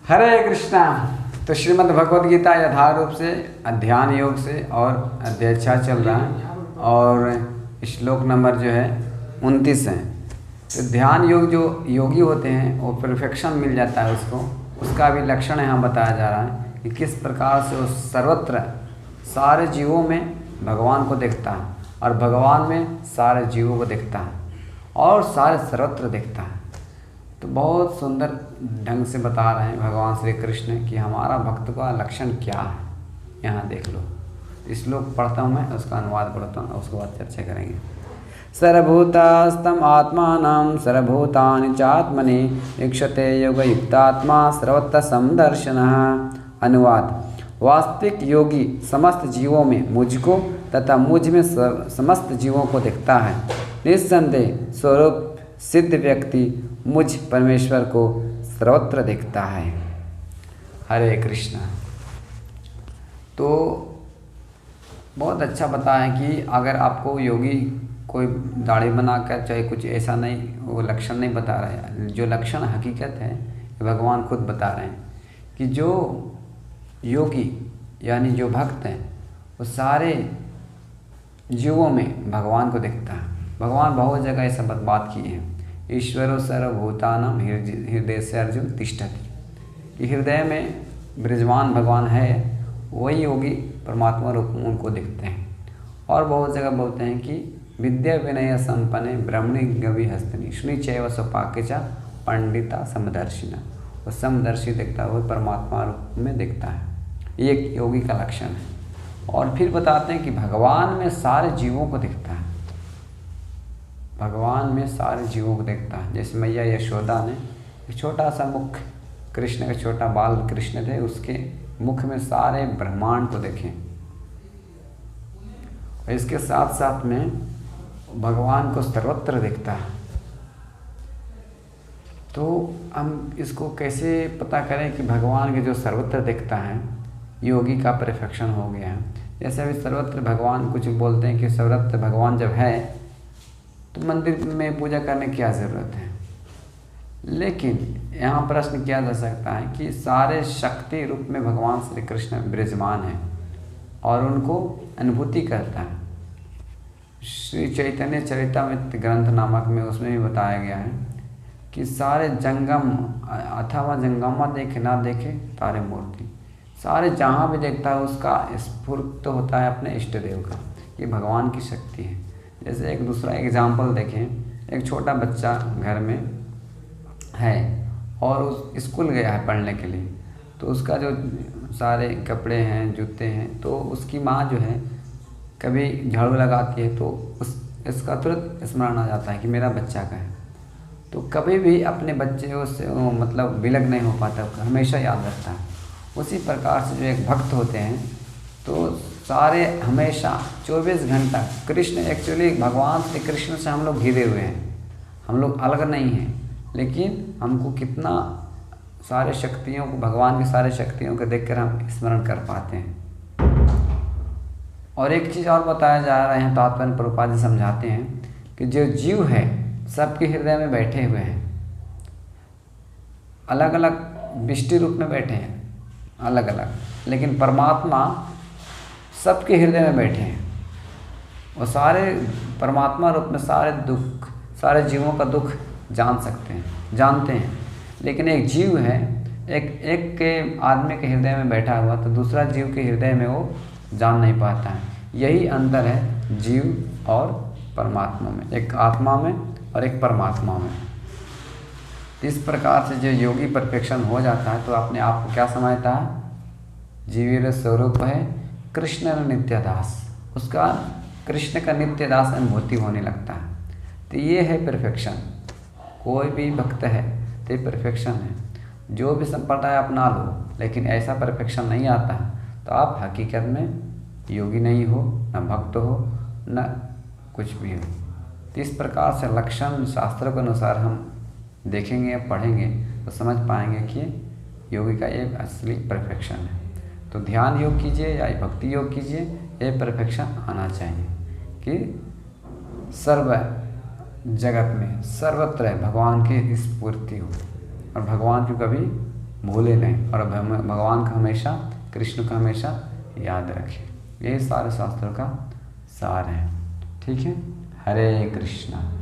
हरे कृष्णा। तो श्रीमद् भगवद गीता यथार्थ रूप से अध्यान योग से और अध्यक्षा चल रहा है और श्लोक नंबर जो है 29 है। तो ध्यान योग जो योगी होते हैं वो परफेक्शन मिल जाता है उसको, उसका भी लक्षण यहाँ बताया जा रहा है कि किस प्रकार से वो सर्वत्र सारे जीवों में भगवान को देखता है और भगवान में सारे जीवों को देखता है और सारे सर्वत्र देखता है। तो बहुत सुंदर ढंग से बता रहे हैं भगवान श्री कृष्ण कि हमारा भक्त का लक्षण क्या है। यहाँ देख लो, श्लोक पढ़ता हूँ मैं, उसका अनुवाद पढ़ता हूँ, उसके बाद चर्चा करेंगे। सर्वभूतास्तम आत्मानं सर्वभूतानि चात्मनि ईक्षते योगयुक्तात्मा सर्वत्र समदर्शनः। अनुवाद: वास्तविक योगी समस्त जीवों में मुझको तथा मुझ में समस्त जीवों को देखता है। निस्संदेह स्वरूप सिद्ध व्यक्ति मुझ परमेश्वर को सर्वत्र देखता है। हरे कृष्ण। तो बहुत अच्छा बताया कि अगर आपको योगी कोई दाढ़ी बनाकर चाहे कुछ ऐसा नहीं, वो लक्षण नहीं बता रहा है, जो लक्षण हकीकत है भगवान खुद बता रहे हैं कि जो योगी यानी जो भक्त हैं वो सारे जीवों में भगवान को देखता है। भगवान बहुत जगह ऐसा बात की है, ईश्वरो सर्वभूतानां हृदय से अर्जुन तिष्ठति, कि हृदय में विराजमान भगवान है, वही योगी परमात्मा रूप में उनको देखते हैं। और बहुत जगह बोलते हैं कि विद्या विनय संपन्ने ब्रह्मणि गवि हस्तनि शुनि चैव स्वपाकेचा पंडिता समदर्शिना। वो समदर्शी देखता है, वो परमात्मा रूप में देखता है, ये एक योगी का लक्षण है। और फिर बताते हैं कि भगवान में सारे जीवों को देखता है, भगवान में सारे जीवों को देखता है। जैसे मैया यशोदा ने एक छोटा सा मुख, कृष्ण का छोटा बाल कृष्ण थे, उसके मुख में सारे ब्रह्मांड को देखें। और इसके साथ साथ में भगवान को सर्वत्र देखता है। तो हम इसको कैसे पता करें कि भगवान के जो सर्वत्र देखता है योगी का परफेक्शन हो गया है। जैसे अभी सर्वत्र भगवान कुछ बोलते हैं कि सर्वत्र भगवान जब है तो मंदिर में पूजा करने की क्या ज़रूरत है। लेकिन यहाँ प्रश्न किया जा सकता है कि सारे शक्ति रूप में भगवान श्री कृष्ण विराजमान है और उनको अनुभूति करता है। श्री चैतन्य चरितामृत ग्रंथ नामक में उसमें भी बताया गया है कि सारे जंगम अथवा जंगमा देखे ना देखे तारे मूर्ति, सारे जहाँ भी देखता है उसका स्फूर्त होता है अपने इष्ट देव का। ये भगवान की शक्ति है। जैसे एक दूसरा एग्जाम्पल देखें, एक छोटा बच्चा घर में है और उस स्कूल गया है पढ़ने के लिए, तो उसका जो सारे कपड़े हैं, जूते हैं, तो उसकी माँ जो है कभी झाड़ू लगाती है तो इसका तुरंत स्मरण आ जाता है कि मेरा बच्चा का है। तो कभी भी अपने बच्चे से मतलब विलग नहीं हो पाता, हमेशा याद रखता है। उसी प्रकार से जो एक भक्त होते हैं तो सारे हमेशा 24 घंटा कृष्ण, एक्चुअली भगवान श्री कृष्ण से हम लोग घिरे हुए हैं, हम लोग अलग नहीं हैं, लेकिन हमको कितना सारे शक्तियों को, भगवान की सारे शक्तियों को देखकर हम स्मरण कर पाते हैं। और एक चीज़ और बताया जा रहा है, तात्पर्य प्रभुपाद जी समझाते हैं कि जो जीव है सबके हृदय में बैठे हुए हैं, अलग अलग विष्टि रूप में बैठे हैं अलग अलग, लेकिन परमात्मा सबके हृदय में बैठे हैं और सारे परमात्मा रूप में सारे दुख, सारे जीवों का दुख जान सकते हैं, जानते हैं। लेकिन एक जीव है, एक के आदमी के हृदय में बैठा हुआ तो दूसरा जीव के हृदय में वो जान नहीं पाता है। यही अंतर है जीव और परमात्मा में, एक आत्मा में और एक परमात्मा में। इस प्रकार से जो योगी परफेक्शन हो जाता है तो अपने आप को क्या समझता है, जीवीर स्वरूप है कृष्ण नित्य दास, उसका कृष्ण का नित्य दास अनुभूति होने लगता है। तो ये है परफेक्शन। कोई भी भक्त है तो ये परफेक्शन है। जो भी संप्रदाय अपना लो, लेकिन ऐसा परफेक्शन नहीं आता तो आप हकीकत में योगी नहीं हो, न भक्त हो, न कुछ भी हो। तो इस प्रकार से लक्षण शास्त्रों के अनुसार हम देखेंगे, पढ़ेंगे तो समझ पाएंगे कि योगी का ये असली परफेक्शन है। तो ध्यान योग कीजिए या भक्ति योग कीजिए, ये परफेक्शन आना चाहिए कि सर्व जगत में सर्वत्र भगवान की स्फूर्ति हो और भगवान की कभी भूले नहीं, और भगवान का हमेशा, कृष्ण का हमेशा याद रखें। यही सारे शास्त्रों का सार है। ठीक है, हरे कृष्णा।